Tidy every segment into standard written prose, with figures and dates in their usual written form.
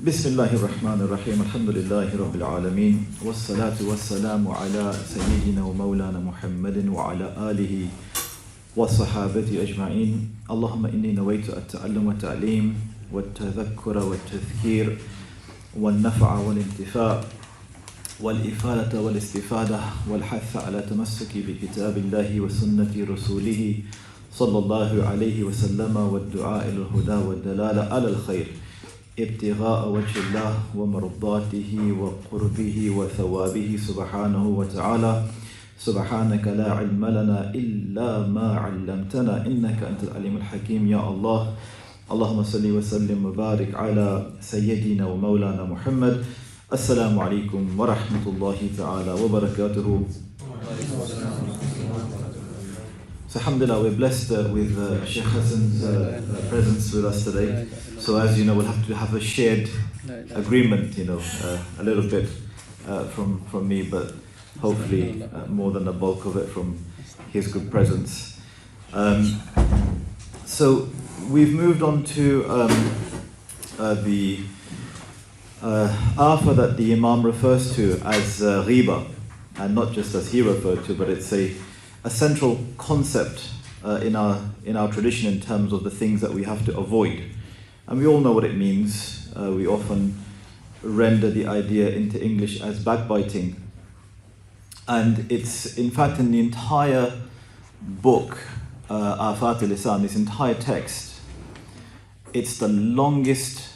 بسم الله الرحمن الرحيم الحمد لله رب العالمين والصلاة والسلام على سيدنا ومولانا محمد وعلى آله وصحابته أجمعين اللهم إني نويت التعلم والتعليم والتذكر والتذكير والنفع والانتفاع والإفادة والاستفادة والحث على تمسك بكتاب الله وسنة رسوله صلى الله عليه وسلم والدعاء إلى الهدى والدلالة على الخير ابتغاء وجه الله ومرضاته وقربه وثوابه سبحانه وتعالى سبحانك لا علم لنا إلا ما علمتنا إنك أنت العليم الحكيم يا الله اللهم صل وسلم وبارك على سيدنا ومولانا محمد السلام عليكم ورحمة الله تعالى وبركاته. So alhamdulillah, we're blessed with Shaykh Hassan's presence with us today. So as you know, we'll have to have a shared agreement, a little bit from me, but hopefully more than the bulk of it from his good presence. So we've moved on to the afa that the Imam refers to as Riba, and not just as he referred to, but it's a central concept in our tradition in terms of the things that we have to avoid. And we all know what it means. We often render the idea into English as backbiting. And it's, in fact, in the entire book, Afat al-Lisan, this entire text, it's the longest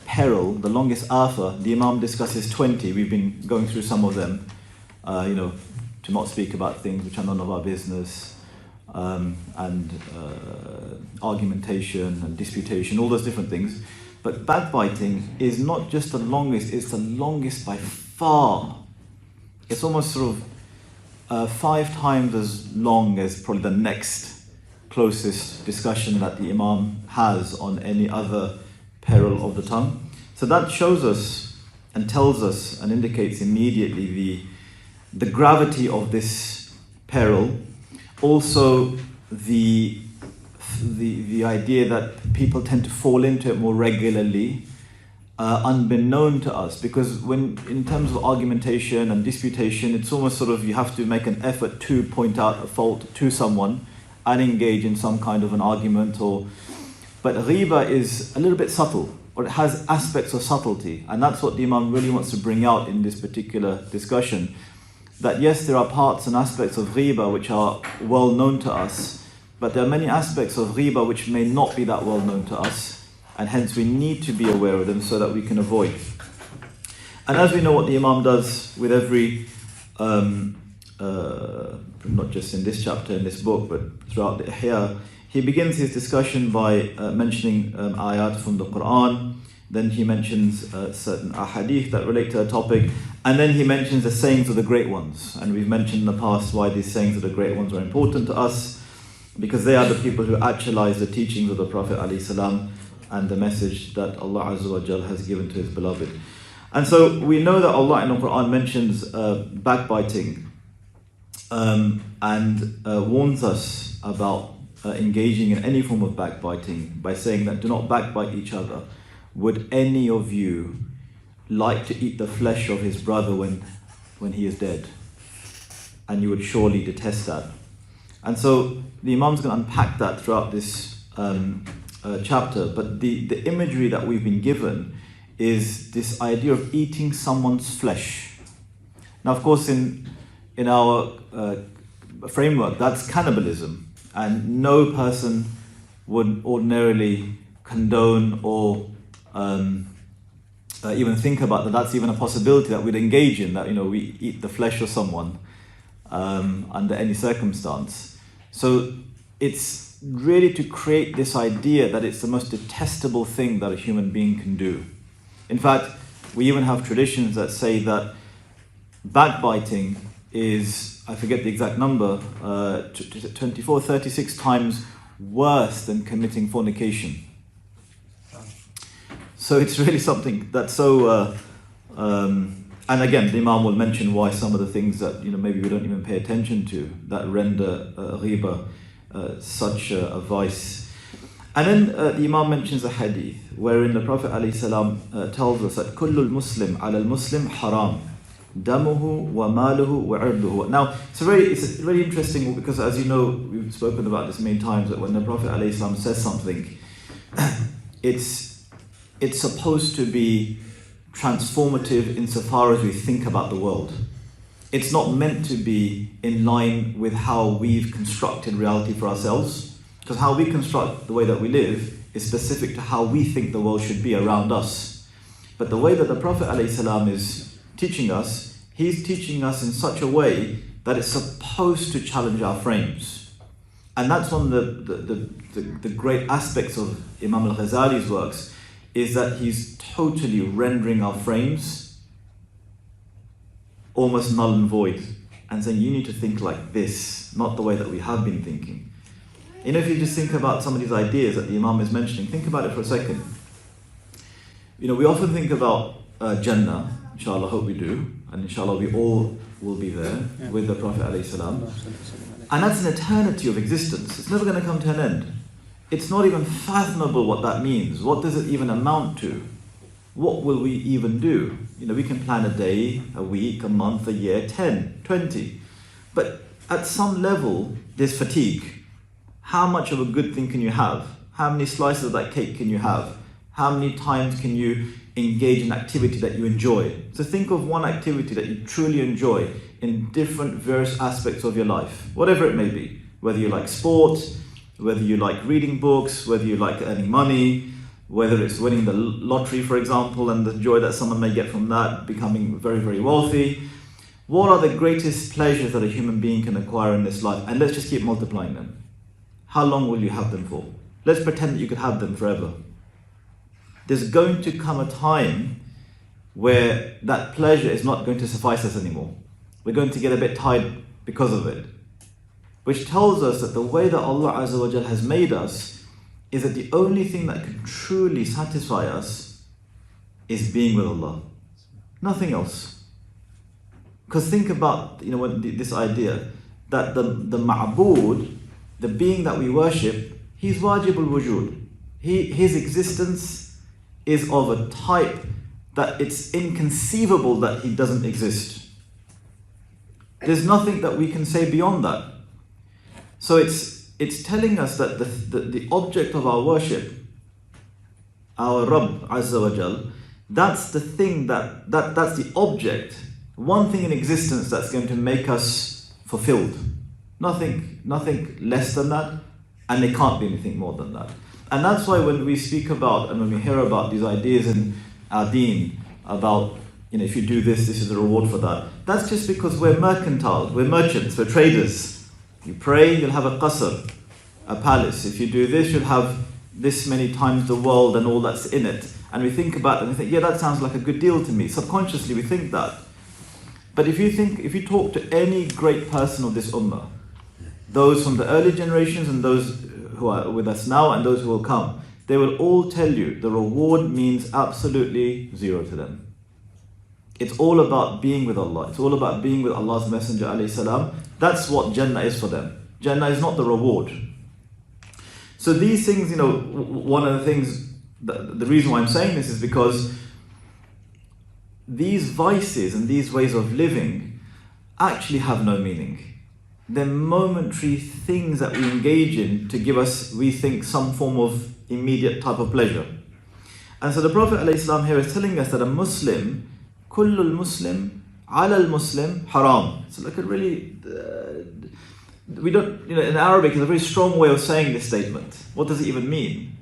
peril, the longest afa. The Imam discusses 20. We've been going through some of them, to not speak about things which are none of our business, and argumentation and disputation, all those different things. But backbiting is not just the longest, it's the longest by far. It's almost sort of 5 times as long as probably the next closest discussion that the Imam has on any other peril of the tongue. So that shows us and tells us and indicates immediately the gravity of this peril. Also the idea that people tend to fall into it more regularly, unbeknown to us, because when in terms of argumentation and disputation, it's almost sort of you have to make an effort to point out a fault to someone and engage in some kind of an argument. But riba is a little bit subtle, or it has aspects of subtlety, and that's what the Imam really wants to bring out in this particular discussion. That yes, there are parts and aspects of riba which are well known to us, but there are many aspects of riba which may not be that well known to us, and hence we need to be aware of them so that we can avoid. And as we know what the Imam does with every, not just in this chapter, in this book, but throughout the Ihyā, he begins his discussion by mentioning ayat from the Quran. Then he mentions certain ahadith that relate to a topic, and then he mentions the sayings of the great ones. And we've mentioned in the past why these sayings of the great ones are important to us, because they are the people who actualize the teachings of the Prophet ﷺ and the message that Allah Azza wa Jal has given to His beloved. And so we know that Allah in the Quran mentions backbiting and warns us about engaging in any form of backbiting by saying that do not backbite each other. Would any of you like to eat the flesh of his brother when he is dead? And you would surely detest that. And so the Imam's going to unpack that throughout this chapter. But the imagery that we've been given is this idea of eating someone's flesh. Now, of course, in our framework, that's cannibalism. And no person would ordinarily condone or even think about that. That's even a possibility that we'd engage in, that we eat the flesh of someone under any circumstance. So it's really to create this idea that it's the most detestable thing that a human being can do. In fact, we even have traditions that say that backbiting is, I forget the exact number, 24, 36 times worse than committing fornication. So it's really something that's so, and again, the Imam will mention why some of the things that maybe we don't even pay attention to that render riba such a vice. And then the Imam mentions a hadith wherein the Prophet ﷺ tells us that كل المسلم على المسلم حرام دمه وماله وعرضه. Now it's really interesting because, as you know, we've spoken about this many times, that when the Prophet ﷺ says something, it's supposed to be transformative insofar as we think about the world. It's not meant to be in line with how we've constructed reality for ourselves. Because how we construct the way that we live is specific to how we think the world should be around us. But the way that the Prophet ﷺ is teaching us, he's teaching us in such a way that it's supposed to challenge our frames. And that's one of the great aspects of Imam al-Ghazālī's works, is that he's totally rendering our frames almost null and void, and saying you need to think like this, not the way that we have been thinking. You know, if you just think about some of these ideas that the Imam is mentioning, think about it for a second. You know, we often think about Jannah, inshallah, hope we do, and inshallah we all will be there with the Prophet ﷺ. And that's an eternity of existence. It's never going to come to an end. It's not even fathomable what that means. What does it even amount to? What will we even do? You know, we can plan a day, a week, a month, a year, 10, 20. But at some level, there's fatigue. How much of a good thing can you have? How many slices of that cake can you have? How many times can you engage in activity that you enjoy? So think of one activity that you truly enjoy in different various aspects of your life, whatever it may be. Whether you like sport, whether you like reading books, whether you like earning money, whether it's winning the lottery, for example, and the joy that someone may get from that, becoming very, very wealthy. What are the greatest pleasures that a human being can acquire in this life? And let's just keep multiplying them. How long will you have them for? Let's pretend that you could have them forever. There's going to come a time where that pleasure is not going to suffice us anymore. We're going to get a bit tired because of it. Which tells us that the way that Allah Azza wa Jal has made us is that the only thing that can truly satisfy us is being with Allah. Nothing else. Because think about, you know, this idea that the ma'bood, the being that we worship, he's wajib al-wujud. His existence is of a type that it's inconceivable that he doesn't exist. There's nothing that we can say beyond that. So it's telling us that the object of our worship, our Rabb Azza wa Jal, that's the thing that's the object, one thing in existence that's going to make us fulfilled. Nothing less than that, and there can't be anything more than that. And that's why when we speak about and when we hear about these ideas in our deen about, you know, if you do this, this is the reward for that. That's just because we're mercantile, we're merchants, we're traders. You pray, you'll have a qasr, a palace. If you do this, you'll have this many times the world and all that's in it. And we think about it and we think, yeah, that sounds like a good deal to me. Subconsciously we think that. But if you talk to any great person of this ummah, those from the early generations and those who are with us now and those who will come, they will all tell you the reward means absolutely zero to them. It's all about being with Allah. It's all about being with Allah's Messenger alayhi salam. That's what Jannah is for them. Jannah is not the reward. So these things, you know, one of the things, the reason why I'm saying this is because these vices and these ways of living actually have no meaning. They're momentary things that we engage in to give us, we think, some form of immediate type of pleasure. And so the Prophet ﷺ here is telling us that a Muslim, kullul Muslim, ala al-Muslim, haram. So look at really, we don't, you know, in Arabic, it's a very strong way of saying this statement. What does it even mean?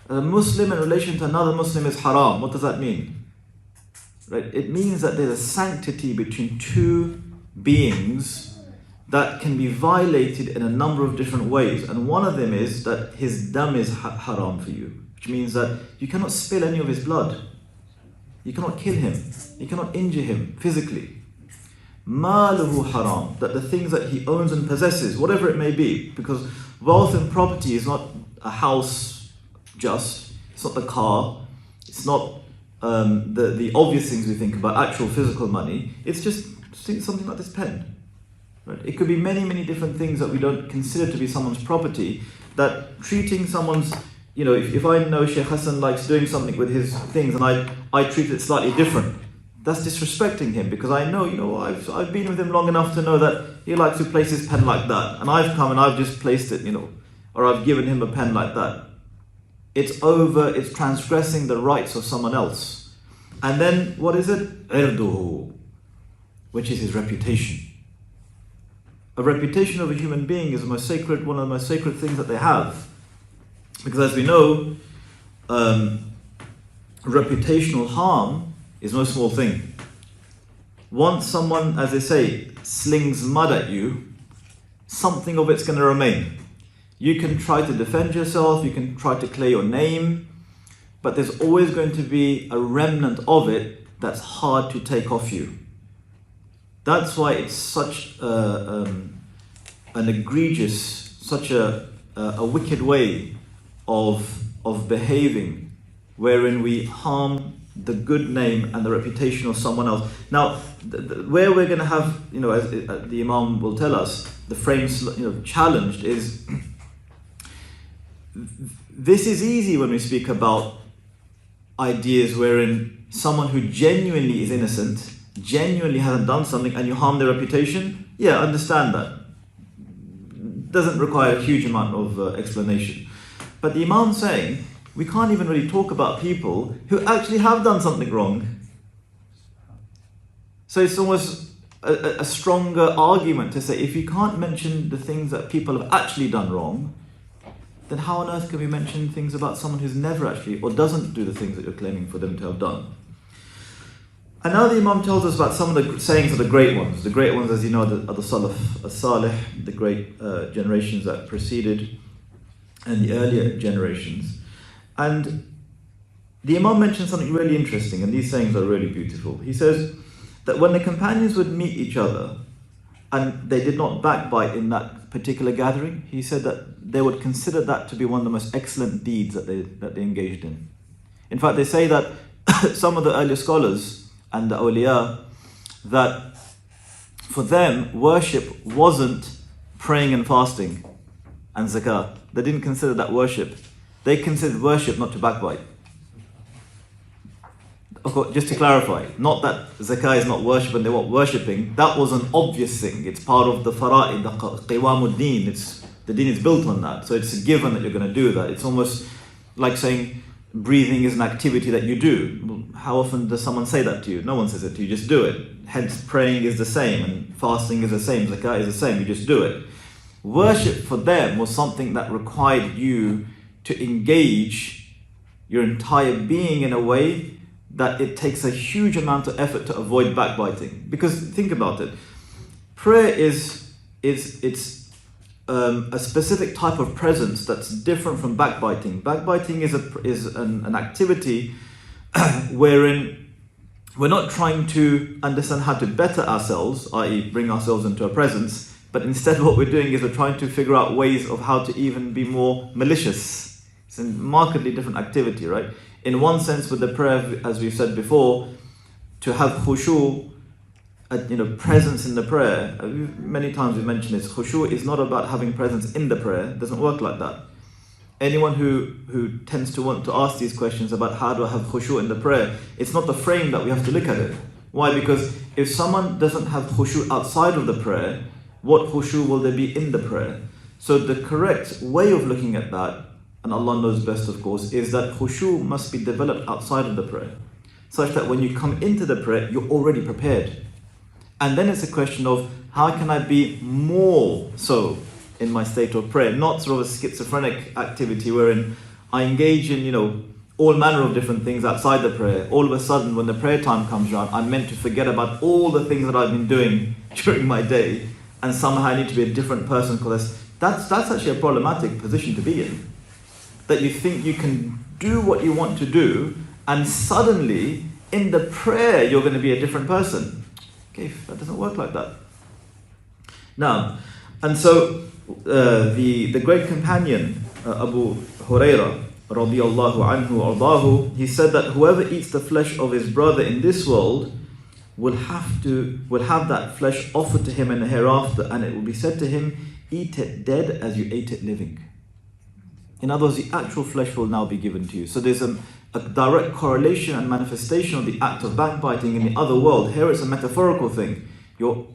A Muslim in relation to another Muslim is haram. What does that mean? Right? It means that there's a sanctity between two beings that can be violated in a number of different ways. And one of them is that his dam is haram for you, which means that you cannot spill any of his blood. You cannot kill him. You cannot injure him physically. Maluhu haram, that the things that he owns and possesses, whatever it may be, because wealth and property is not a house just, it's not the car, it's not the obvious things we think about, actual physical money, it's just something like this pen. Right? It could be many, many different things that we don't consider to be someone's property, that treating someone's, if I know Shaykh Hassan likes doing something with his things and I treat it slightly different, that's disrespecting him, because I know, I've been with him long enough to know that he likes to place his pen like that, and I've come and I've just placed it, or I've given him a pen like that. It's transgressing the rights of someone else. And then, what is it? Irduhu, which is his reputation. A reputation of a human being is one of the most sacred things that they have. Because as we know, reputational harm is no small thing. Once someone, as they say, slings mud at you, something of it's going to remain. You can try to defend yourself, you can try to clear your name, but there's always going to be a remnant of it that's hard to take off you. That's why it's such an egregious, such a wicked way of behaving, wherein we harm the good name and the reputation of someone else. Now, where we're going to have, as the Imam will tell us, the frames, challenged is, this is easy when we speak about ideas wherein someone who genuinely is innocent, genuinely hasn't done something, and you harm their reputation. Yeah, understand that. Doesn't require a huge amount of explanation. But the Imam's saying, we can't even really talk about people who actually have done something wrong. So it's almost a stronger argument to say, if you can't mention the things that people have actually done wrong, then how on earth can we mention things about someone who's never actually, or doesn't do the things that you're claiming for them to have done? And now the Imam tells us about some of the sayings of the great ones. The great ones, as you know, are the Salaf, as-Salih, the great generations that preceded, and the earlier generations. And the Imam mentions something really interesting, and these sayings are really beautiful. He says that when the companions would meet each other, and they did not backbite in that particular gathering, he said that they would consider that to be one of the most excellent deeds that they engaged in. In fact, they say that some of the earlier scholars and the awliya, that for them, worship wasn't praying and fasting and zakah. They didn't consider that worship. They considered worship not to backbite. Of course, just to clarify, not that zakah is not worship and they weren't worshipping. That was an obvious thing. It's part of the fara'id, the qiwamuddin. The deen is built on that. So it's a given that you're going to do that. It's almost like saying breathing is an activity that you do. How often does someone say that to you? No one says it to you, just do it. Hence, praying is the same, and fasting is the same, zakah is the same, you just do it. Worship for them was something that required you to engage your entire being in a way that it takes a huge amount of effort to avoid backbiting. Because think about it, prayer is a specific type of presence that's different from backbiting. Backbiting is an activity wherein we're not trying to understand how to better ourselves, i.e. bring ourselves into a presence, but instead what we're doing is we're trying to figure out ways of how to even be more malicious. It's a markedly different activity, right? In one sense, with the prayer, as we've said before, to have khushu', presence in the prayer. Many times we've mentioned this. Khushu' is not about having presence in the prayer. It doesn't work like that. Anyone who tends to want to ask these questions about how do I have khushu' in the prayer, it's not the frame that we have to look at it. Why? Because if someone doesn't have khushu' outside of the prayer, what khushu' will there be in the prayer? So the correct way of looking at that, and Allah knows best of course, is that khushu' must be developed outside of the prayer, such that when you come into the prayer, you're already prepared. And then it's a question of how can I be more so in my state of prayer, not sort of a schizophrenic activity wherein I engage in, all manner of different things outside the prayer. All of a sudden, when the prayer time comes around, I'm meant to forget about all the things that I've been doing during my day, and somehow I need to be a different person. Because that's actually a problematic position to be in. That you think you can do what you want to do, and suddenly in the prayer you're going to be a different person. Okay, that doesn't work like that. Now, and so the great companion Abu Hurairah radiyallahu anhu ardahu, he said that whoever eats the flesh of his brother in this world will have that flesh offered to him in the hereafter, and it will be said to him, eat it dead as you ate it living. In other words, the actual flesh will now be given to you. So there's a direct correlation and manifestation of the act of backbiting in the other world. Here it's a metaphorical thing. You're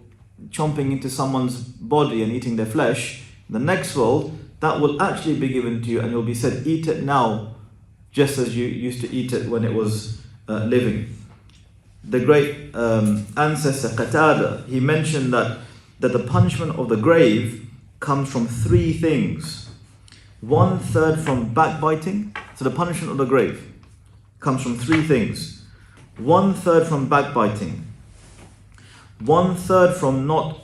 chomping into someone's body and eating their flesh. In the next world, that will actually be given to you, and you'll be said, eat it now, just as you used to eat it when it was living. The great ancestor Qatada, he mentioned that the punishment of the grave comes from three things. 1/3 from backbiting. So the punishment of the grave comes from three things. 1/3 from backbiting. 1/3 from not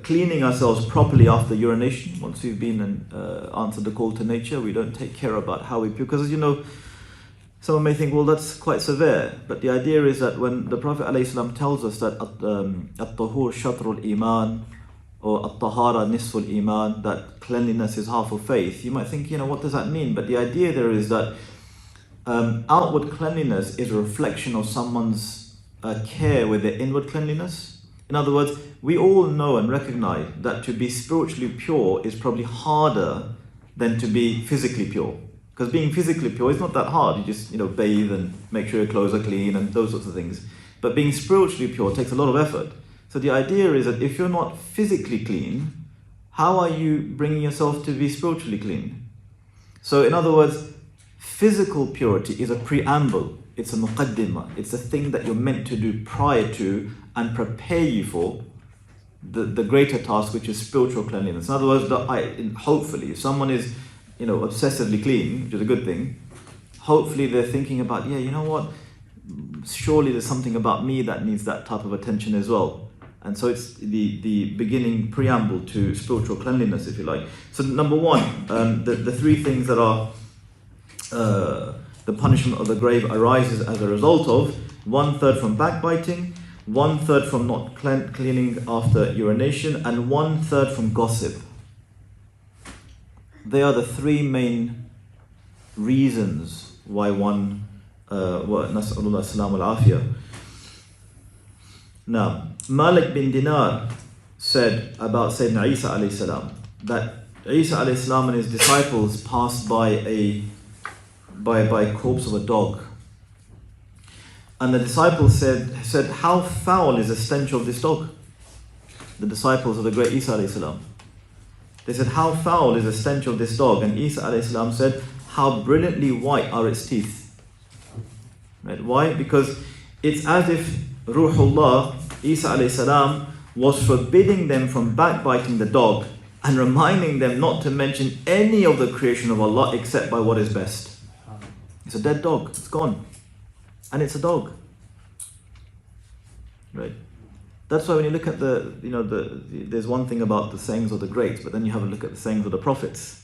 cleaning ourselves properly after urination. Once we've been and answered the call to nature, we don't take care about how we puke. Because, as you know, someone may think, well, that's quite severe. But the idea is that when the Prophet ﷺ tells us that at-tahur shatrul iman, or at-tahara nisful iman, that cleanliness is half of faith, you might think, what does that mean? But the idea there is that outward cleanliness is a reflection of someone's care with their inward cleanliness. In other words, we all know and recognize that to be spiritually pure is probably harder than to be physically pure. Because being physically pure is not that hard. You just bathe and make sure your clothes are clean and those sorts of things. But being spiritually pure takes a lot of effort. So the idea is that if you're not physically clean, how are you bringing yourself to be spiritually clean? So in other words, physical purity is a preamble. It's a muqaddimah. It's a thing that you're meant to do prior to and prepare you for the greater task, which is spiritual cleanliness. In other words, hopefully, if someone is obsessively clean, which is a good thing, hopefully they're thinking about, surely there's something about me that needs that type of attention as well. And so it's the beginning preamble to spiritual cleanliness, if you like. So number one, the three things that are the punishment of the grave arises as a result of 1/3 from backbiting, 1/3 from not cleaning after urination, and 1/3 from gossip. They are the three main reasons why one nas'alullah as-salam wal-afiyah. Now, Malik bin Dinar said about Sayyidina Isa alayhi salam that Isa alayhi salam and his disciples passed by a corpse of a dog. And the disciples said, how foul is the stench of this dog? The disciples of the great Isa alayhi salam. They said, how foul is the stench of this dog? And Isa alayhi salam said, how brilliantly white are its teeth. Right? Why? Because it's as if Ruhullah, Isa alayhi salam, was forbidding them from backbiting the dog and reminding them not to mention any of the creation of Allah except by what is best. It's a dead dog, it's gone. And it's a dog. Right? That's why when you look at there's one thing about the sayings of the greats, but then you have a look at the sayings of the prophets.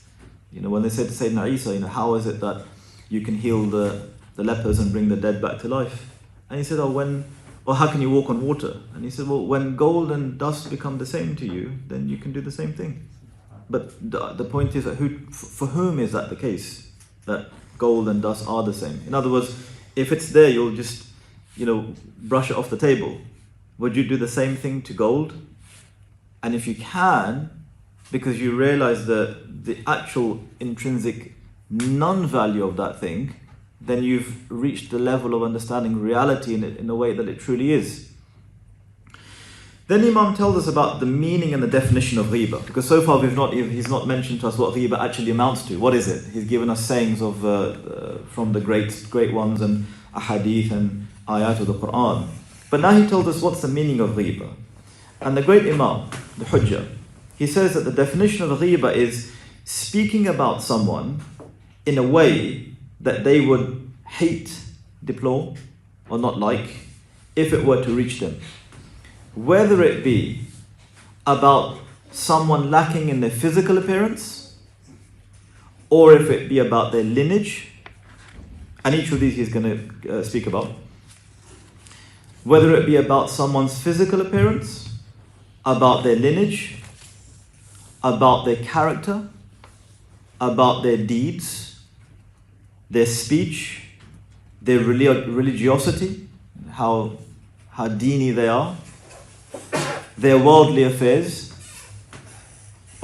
When they said to Sayyidina Isa, how is it that you can heal the lepers and bring the dead back to life? And he said, how can you walk on water? And he said, when gold and dust become the same to you, then you can do the same thing. But the point is that for whom is that the case? That gold and dust are the same. In other words, if it's there, you'll just, brush it off the table. Would you do the same thing to gold? And if you can, because you realize the actual intrinsic non-value of that thing, then you've reached the level of understanding reality in a way that it truly is. Then Imam tells us about the meaning and the definition of ghiba, because so far he's not mentioned to us what ghiba actually amounts to. What is it? He's given us sayings of from the great ones and ahadith and ayat of the Quran. But now he told us what's the meaning of ghiba. And the great Imam, the Hujjah, he says that the definition of ghiba is speaking about someone in a way that they would hate, deplore, or not like, if it were to reach them. Whether it be about someone lacking in their physical appearance, or if it be about their lineage, and each of these he's going to speak about. Whether it be about someone's physical appearance, about their lineage, about their character, about their deeds, their speech, their religiosity, how dini they are, their worldly affairs,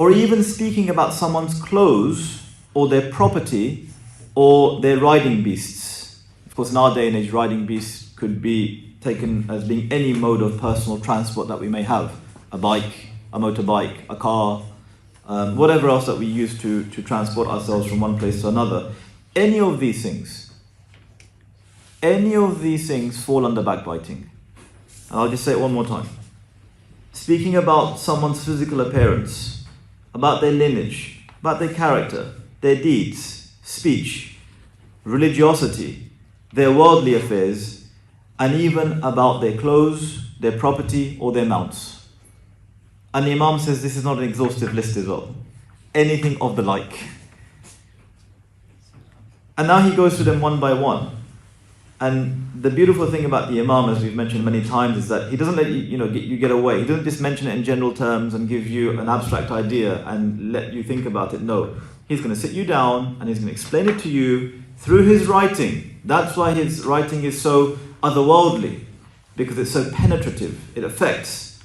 or even speaking about someone's clothes or their property or their riding beasts. Of course, in our day and age, riding beasts could be taken as being any mode of personal transport that we may have. A bike, a motorbike, a car, whatever else that we use to transport ourselves from one place to another. Any of these things fall under backbiting. And I'll just say it one more time. Speaking about someone's physical appearance, about their lineage, about their character, their deeds, speech, religiosity, their worldly affairs, and even about their clothes, their property, or their mounts. And the Imam says this is not an exhaustive list as well. Anything of the like. And now he goes through them one by one. And the beautiful thing about the Imam, as we've mentioned many times, is that he doesn't let you get away. He doesn't just mention it in general terms and give you an abstract idea and let you think about it. No, he's going to sit you down and he's going to explain it to you through his writing. That's why his writing is so otherworldly, because it's so penetrative. It affects.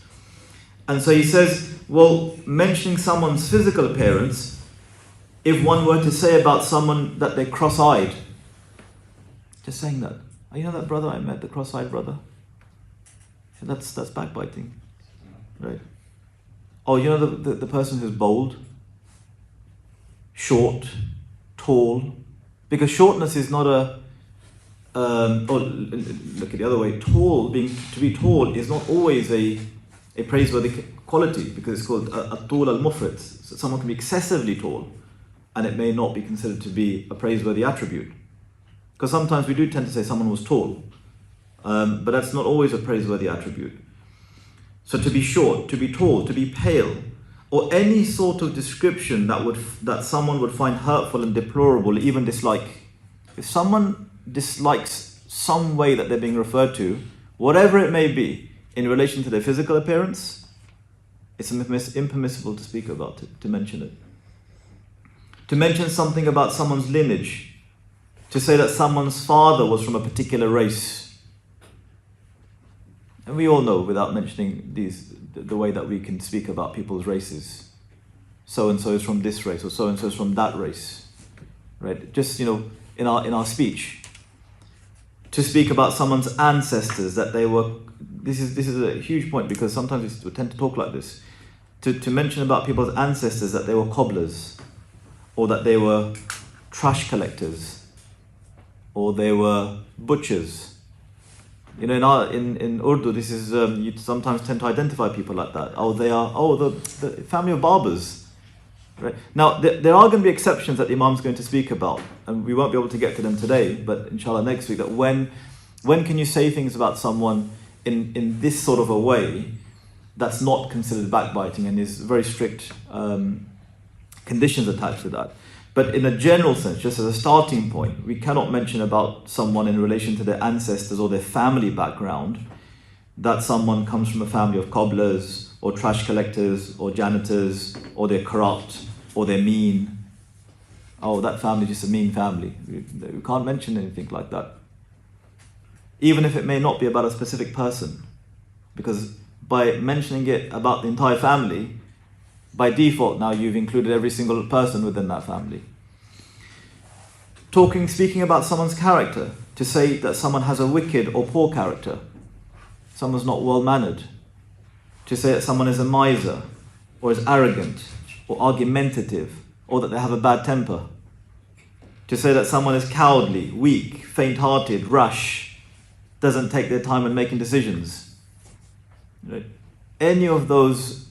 And so he says, well, mentioning someone's physical appearance, if one were to say about someone that they're cross-eyed, just saying that. Oh, you know that brother I met, the cross-eyed brother? That's backbiting, right? Oh, you know the person who's bold, short, tall, because shortness is not a. Look at the other way. To be tall is not always a praiseworthy quality, because it's called at-tul al-mufrit. So someone can be excessively tall, and it may not be considered to be a praiseworthy attribute. Because sometimes we do tend to say someone was tall, but that's not always a praiseworthy attribute. So to be short, to be tall, to be pale, or any sort of description that someone would find hurtful and deplorable, even dislike. If someone dislikes some way that they're being referred to, whatever it may be, in relation to their physical appearance, it's impermissible to speak about it, to mention it. To mention something about someone's lineage, to say that someone's father was from a particular race. And we all know, without mentioning the way that we can speak about people's races. So-and-so is from this race, or so-and-so is from that race. Right? Just, in our speech. To speak about someone's ancestors, that they were... This is a huge point, because sometimes we tend to talk like this. To mention about people's ancestors that they were cobblers, or that they were trash collectors, or they were butchers. In Urdu, this is you sometimes tend to identify people like that. Oh, they are the family of barbers. Right? Now, there are going to be exceptions that the Imam's going to speak about, and we won't be able to get to them today, but inshallah next week. That when can you say things about someone in this sort of a way that's not considered backbiting, and there's very strict conditions attached to that. But in a general sense, just as a starting point, we cannot mention about someone in relation to their ancestors or their family background that someone comes from a family of cobblers or trash collectors or janitors, or they're corrupt or they're mean. Oh, that family is just a mean family. We can't mention anything like that. Even if it may not be about a specific person. Because by mentioning it about the entire family, by default now you've included every single person within that family. Speaking about someone's character, to say that someone has a wicked or poor character, someone's not well-mannered, to say that someone is a miser, or is arrogant, or argumentative, or that they have a bad temper, to say that someone is cowardly, weak, faint-hearted, rash, doesn't take their time when making decisions. Any of those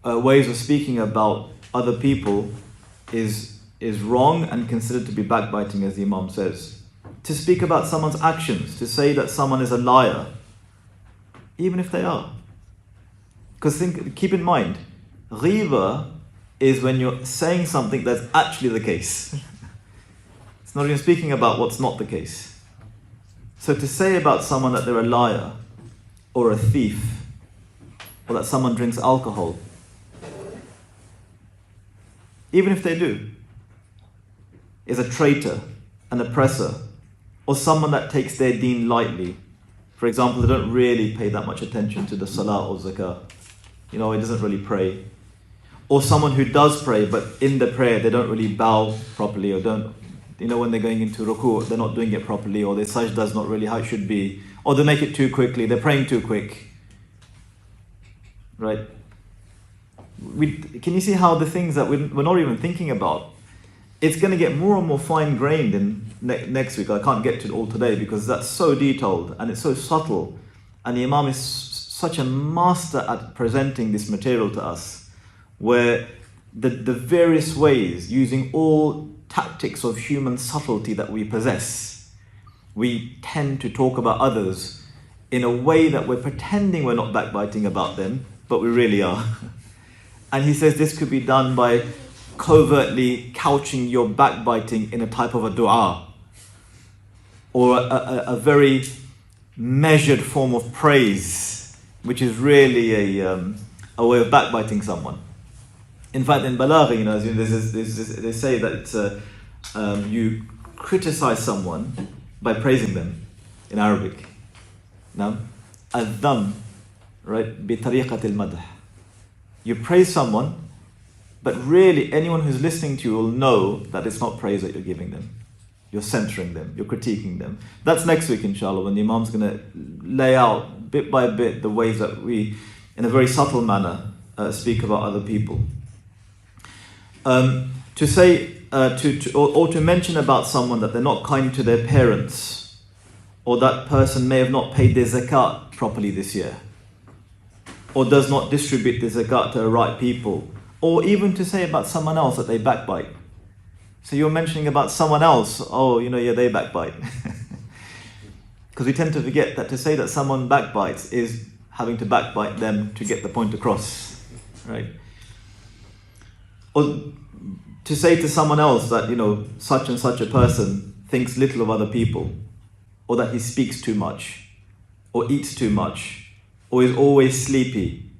ways of speaking about other people is wrong and considered to be backbiting, as the Imam says. To speak about someone's actions, to say that someone is a liar, even if they are. Because keep in mind, ghiba is when you're saying something that's actually the case. It's not even speaking about what's not the case. So to say about someone that they're a liar, or a thief, or that someone drinks alcohol, even if they do, is a traitor, an oppressor, or someone that takes their deen lightly. For example, they don't really pay that much attention to the salah or zakah. He doesn't really pray. Or someone who does pray, but in the prayer they don't really bow properly, or don't, when they're going into ruku', they're not doing it properly, or their sajda's not really how it should be, or they make it too quickly, they're praying too quick. Right? Can you see how the things that we're not even thinking about, it's going to get more and more fine-grained in next week. I can't get to it all today because that's so detailed and it's so subtle. And the Imam is such a master at presenting this material to us, where the various ways, using all tactics of human subtlety that we possess, we tend to talk about others in a way that we're pretending we're not backbiting about them, but we really are. And he says this could be done by covertly couching your backbiting in a type of a dua, or a very measured form of praise, which is really a way of backbiting someone. In fact, in Balagha, they say that you criticize someone by praising them in Arabic. Now, al-dham, right, bi-tariqat al-madh. You praise someone, but really anyone who's listening to you will know that it's not praise that you're giving them. You're censoring them, you're critiquing them. That's next week, inshallah, when the Imam's going to lay out bit by bit the ways that we, in a very subtle manner, speak about other people. To say, or to mention about someone that they're not kind to their parents, or that person may have not paid their zakat properly this year, or does not distribute the zakat to the right people, or even to say about someone else that they backbite. So you're mentioning about someone else, they backbite. Because we tend to forget that to say that someone backbites is having to backbite them to get the point across, right? Or to say to someone else that, such and such a person thinks little of other people, or that he speaks too much, or eats too much, or is always sleepy,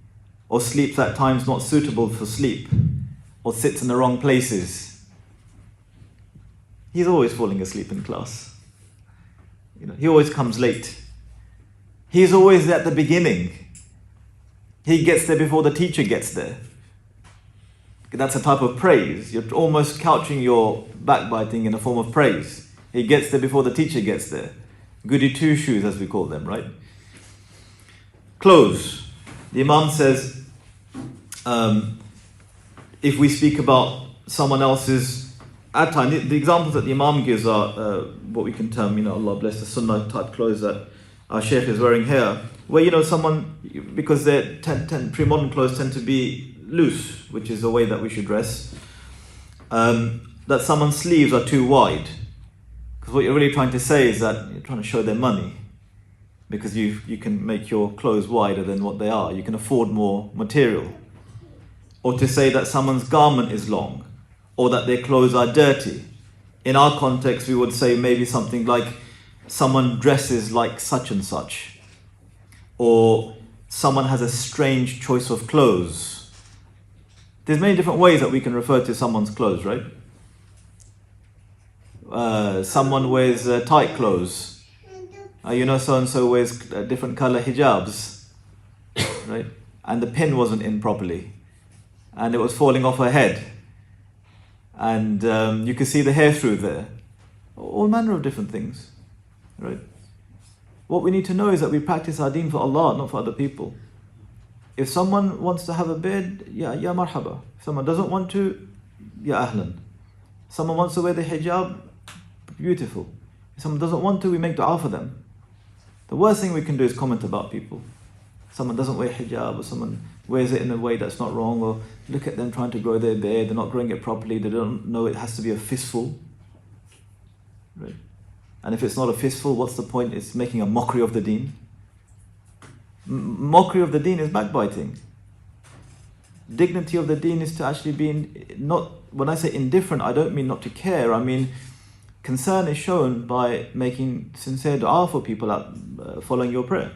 or sleeps at times not suitable for sleep, or sits in the wrong places. He's always falling asleep in class. He always comes late. He's always at the beginning. He gets there before the teacher gets there. That's a type of praise. You're almost couching your backbiting in a form of praise. He gets there before the teacher gets there. Goody two-shoes, as we call them, right? Clothes. The Imam says, if we speak about someone else's, at time, the examples that the Imam gives are what we can term, Allah bless the Sunnah type clothes that our Shaykh is wearing here, where someone, because their pre-modern clothes tend to be loose, which is the way that we should dress, that someone's sleeves are too wide. Because what you're really trying to say is that you're trying to show their money, because you can make your clothes wider than what they are. You can afford more material. Or to say that someone's garment is long, or that their clothes are dirty. In our context, we would say maybe something like someone dresses like such and such, or someone has a strange choice of clothes. There's many different ways that we can refer to someone's clothes, right? Someone wears tight clothes. So-and-so wears different color hijabs, right? And the pin wasn't in properly, and it was falling off her head, and you could see the hair through there. All manner of different things, right? What we need to know is that we practice our deen for Allah, not for other people. If someone wants to have a beard, ya marhaba. If someone doesn't want to, ya ahlan. Someone wants to wear the hijab, beautiful. If someone doesn't want to, we make dua for them. The worst thing we can do is comment about people. Someone doesn't wear hijab, or someone wears it in a way that's not wrong, or look at them trying to grow their beard, they're not growing it properly, they don't know it has to be a fistful. Right? And if it's not a fistful, what's the point? It's making a mockery of the deen. Mockery of the deen is backbiting. Dignity of the deen is to actually be not, when I say indifferent, I don't mean not to care, I mean concern is shown by making sincere dua for people following your prayer.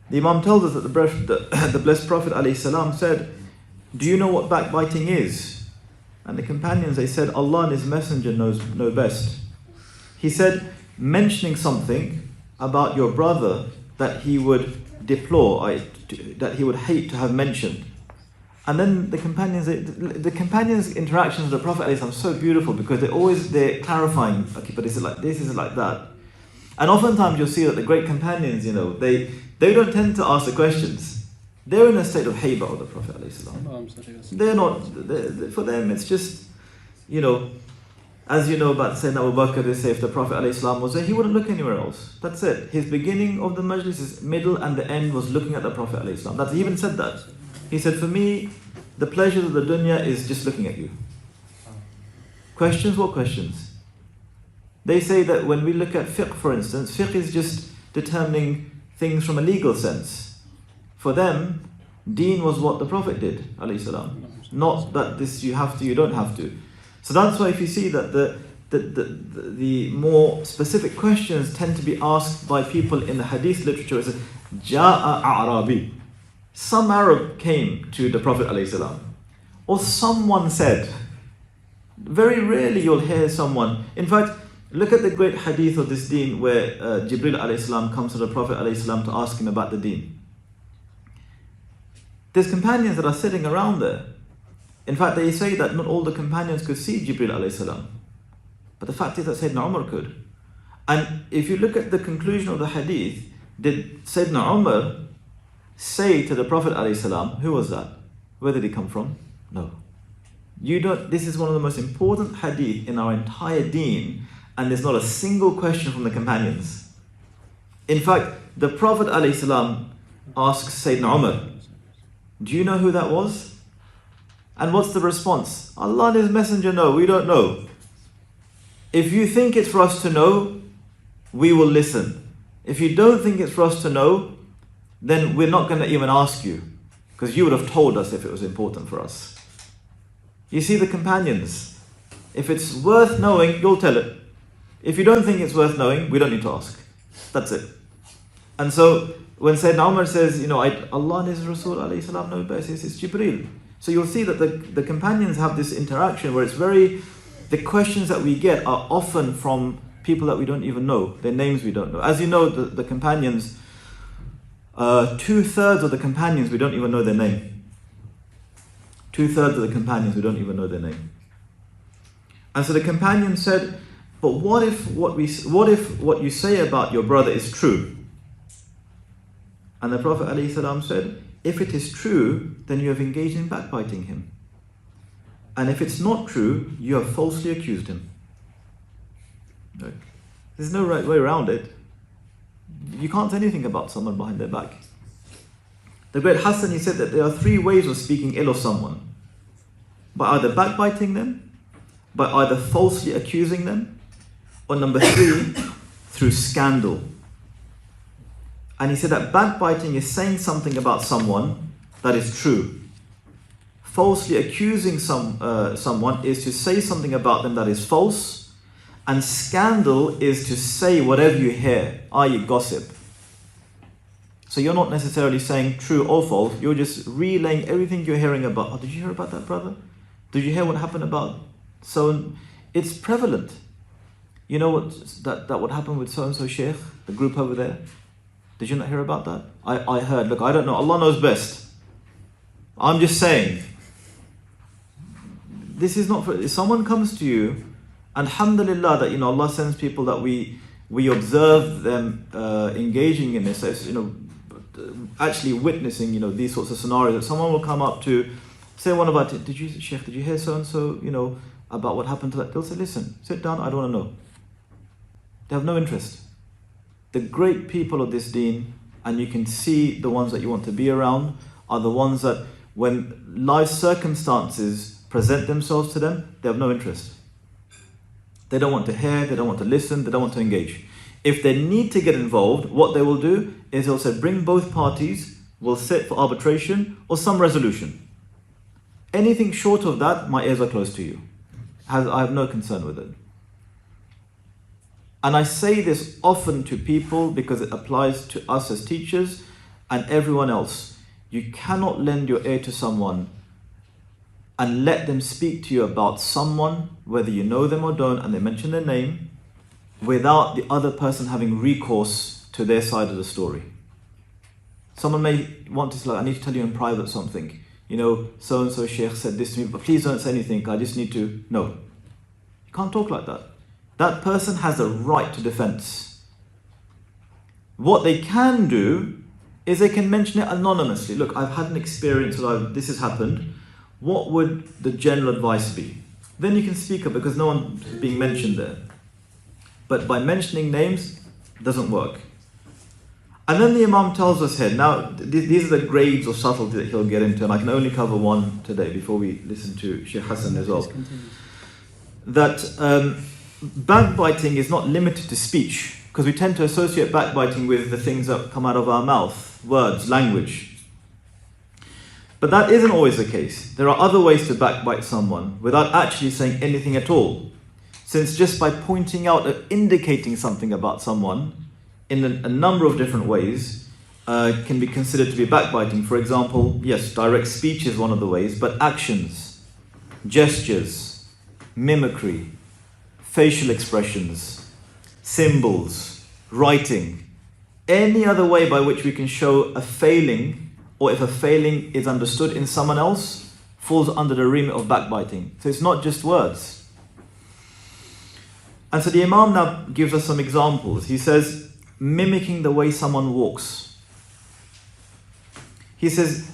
The Imam tells us that the blessed Prophet ﷺ said, do you know what backbiting is? And the companions, they said, Allah and His Messenger know best. He said, mentioning something about your brother that he would deplore, that he would hate to have mentioned, And then the companions' interactions with the Prophet ﷺ are so beautiful because they're clarifying, okay, but is it like this, is it like that? And oftentimes you'll see that the great companions, they don't tend to ask the questions. They're in a state of haiba of the Prophet ﷺ. They're not, for them it's just, as you know about Sayyidina Abu Bakr, they say if the Prophet ﷺ was there, he wouldn't look anywhere else. That's it. His beginning of the majlis, his middle and the end was looking at the Prophet ﷺ. He even said that. He said, for me, the pleasures of the dunya is just looking at you. Questions? What questions? They say that when we look at fiqh, for instance, fiqh is just determining things from a legal sense. For them, deen was what the Prophet did, ﷺ. Not that this you have to, you don't have to. So that's why if you see that the more specific questions tend to be asked by people in the hadith literature, it says, Ja'a A'rabi. Some Arab came to the Prophet ﷺ, or someone said. Very rarely you'll hear someone. In fact, look at the great hadith of this deen where Jibril ﷺ comes to the Prophet ﷺ to ask him about the deen. There's companions that are sitting around there. In fact, they say that not all the companions could see Jibril ﷺ. But the fact is that Sayyidina Umar could. And if you look at the conclusion of the hadith, did Sayyidina Umar say to the Prophet ﷺ, who was that? Where did he come from? No. This is one of the most important hadith in our entire deen, and there's not a single question from the companions. In fact, the Prophet ﷺ asks Sayyidina Umar, do you know who that was? And what's the response? Allah and His Messenger know, we don't know. If you think it's for us to know, we will listen. If you don't think it's for us to know, then we're not going to even ask you, because you would have told us if it was important for us. You see the companions, if it's worth knowing, you'll tell it. If you don't think it's worth knowing, we don't need to ask. That's it. And so when Sayyidina Umar says, Allah and His Rasul alayhi salam know best, it's Jibreel. So you'll see that the companions have this interaction where the questions that we get are often from people that we don't even know, their names we don't know. As you know, the companions, 2/3 of the companions we don't even know their name. 2/3 of the companions we don't even know their name. And so the companion said, but what if what you say about your brother is true? And the Prophet ﷺ said, if it is true, then you have engaged in backbiting him. And if it's not true, you have falsely accused him. Look, there's no right way around it. You can't say anything about someone behind their back. The great Hassan, he said that there are 3 ways of speaking ill of someone. By either backbiting them, by either falsely accusing them, or number 3, through scandal. And he said that backbiting is saying something about someone that is true. Falsely accusing someone is to say something about them that is false. And scandal is to say whatever you hear, i.e. gossip. So you're not necessarily saying true or false, you're just relaying everything you're hearing about. Oh, did you hear about that brother? Did you hear what happened about so? It's prevalent. You know what happened with so-and-so Shaykh, the group over there? Did you not hear about that? I heard. Look, I don't know. Allah knows best. I'm just saying. This is not for... If someone comes to you, alhamdulillah that Allah sends people that we observe them engaging in this, actually witnessing these sorts of scenarios. That someone will come up to say one about it. Shaykh, did you hear so-and-so, about what happened to that? They'll say, listen, sit down, I don't want to know. They have no interest. The great people of this deen, and you can see the ones that you want to be around, are the ones that when life circumstances present themselves to them, they have no interest. They don't want to hear, they don't want to listen, they don't want to engage. If they need to get involved, what they will do is they'll say, bring both parties, we'll sit for arbitration or some resolution. Anything short of that, my ears are closed to you. I have no concern with it. And I say this often to people because it applies to us as teachers and everyone else. You cannot lend your ear to someone and let them speak to you about someone, whether you know them or don't, and they mention their name, without the other person having recourse to their side of the story. Someone may want to say, I need to tell you in private something. so-and-so Shaykh said this to me, but please don't say anything, I just need to... No. You can't talk like that. That person has a right to defense. What they can do is they can mention it anonymously. Look, I've had an experience where this has happened. What would the general advice be? Then you can speak up because no one is being mentioned there. But by mentioning names, doesn't work. And then the Imam tells us here, now these are the grades of subtlety that he'll get into, and I can only cover one today before we listen to Shaykh Hassan as well. That backbiting is not limited to speech, because we tend to associate backbiting with the things that come out of our mouth, words, language. But that isn't always the case. There are other ways to backbite someone without actually saying anything at all. Since just by pointing out or indicating something about someone in a number of different ways can be considered to be backbiting. For example, yes, direct speech is one of the ways, but actions, gestures, mimicry, facial expressions, symbols, writing, any other way by which we can show a failing, or if a failing is understood in someone else, falls under the remit of backbiting. So it's not just words. And so the Imam now gives us some examples. He says, mimicking the way someone walks. He says,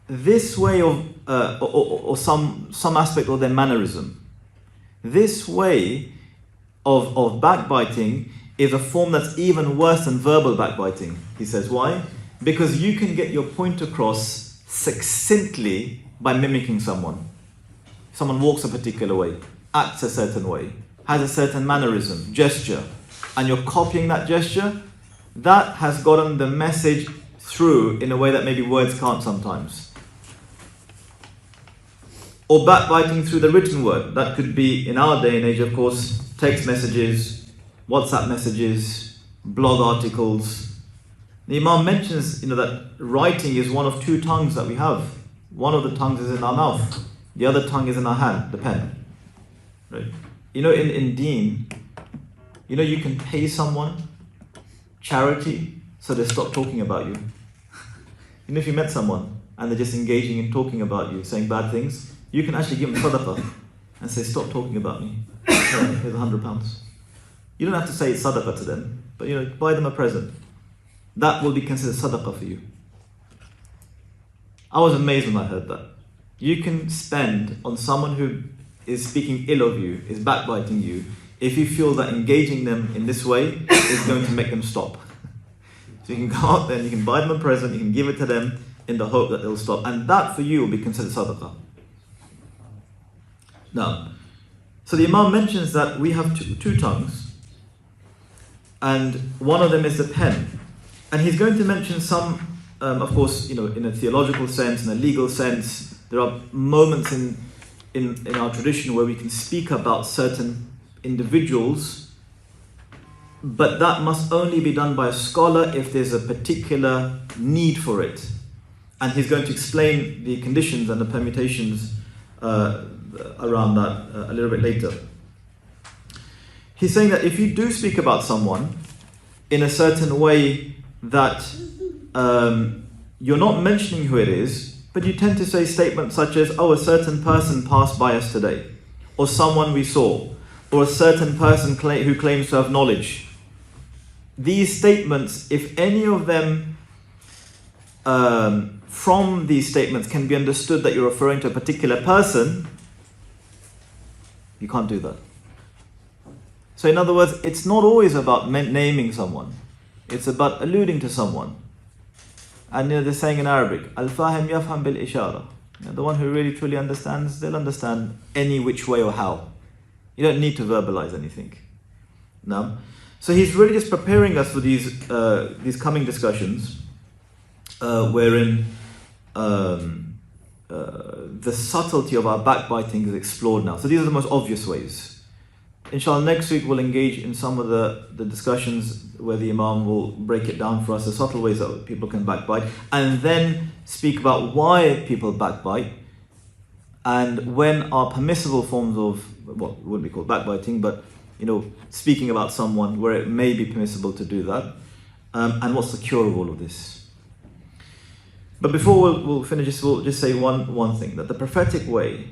this way of, or some aspect of their mannerism, this way of backbiting is a form that's even worse than verbal backbiting. He says, why? Because you can get your point across succinctly by mimicking someone. Someone walks a particular way, acts a certain way, has a certain mannerism, gesture, and you're copying that gesture, that has gotten the message through in a way that maybe words can't sometimes. Or backbiting through the written word. That could be, in our day and age, of course, text messages, WhatsApp messages, blog articles. The Imam mentions, that writing is one of two tongues that we have. One of the tongues is in our mouth. The other tongue is in our hand, the pen. Right? In Deen, you can pay someone charity so they stop talking about you. If you met someone and they're just engaging in talking about you, saying bad things, you can actually give them sadaqah and say, stop talking about me. Here's £100. You don't have to say it's sadaqah to them, but buy them a present. That will be considered sadaqah for you. I was amazed when I heard that. You can spend on someone who is speaking ill of you, is backbiting you, if you feel that engaging them in this way is going to make them stop. So you can go out there and you can buy them a present, you can give it to them in the hope that they'll stop. And that for you will be considered sadaqah. Now, so the Imam mentions that we have two tongues, and one of them is the pen. And he's going to mention some, of course, in a theological sense, in a legal sense, there are moments in our tradition where we can speak about certain individuals, but that must only be done by a scholar if there's a particular need for it. And he's going to explain the conditions and the permutations around that a little bit later. He's saying that if you do speak about someone in a certain way that you're not mentioning who it is, but you tend to say statements such as, a certain person passed by us today, or someone we saw, or a certain person who claims to have knowledge. These statements, if any of them from these statements can be understood that you're referring to a particular person, you can't do that. So in other words, it's not always about naming someone. It's about alluding to someone. And they're saying in Arabic, Al-Fahim yafham bil-ishara. The one who really truly understands, they'll understand any which way or how. You don't need to verbalize anything. No? So he's really just preparing us for these coming discussions wherein the subtlety of our backbiting is explored now. So these are the most obvious ways. Inshallah, next week we'll engage in some of the discussions where the Imam will break it down for us, the subtle ways that people can backbite, and then speak about why people backbite, and when are permissible forms of, well, it wouldn't be called backbiting, but speaking about someone where it may be permissible to do that, and what's the cure of all of this. But before we'll finish this, we'll just say one thing, that the prophetic way,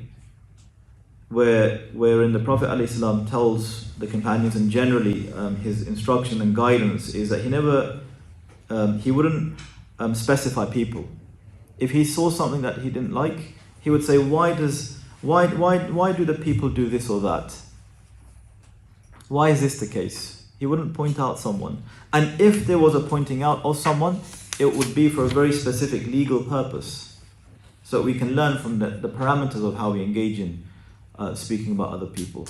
wherein the Prophet ﷺ tells the companions, and generally his instruction and guidance, is that he wouldn't specify people. If he saw something that he didn't like, he would say, why do the people do this or that? Why is this the case? He wouldn't point out someone. And if there was a pointing out of someone, it would be for a very specific legal purpose. So we can learn from the parameters of how we engage in speaking about other people.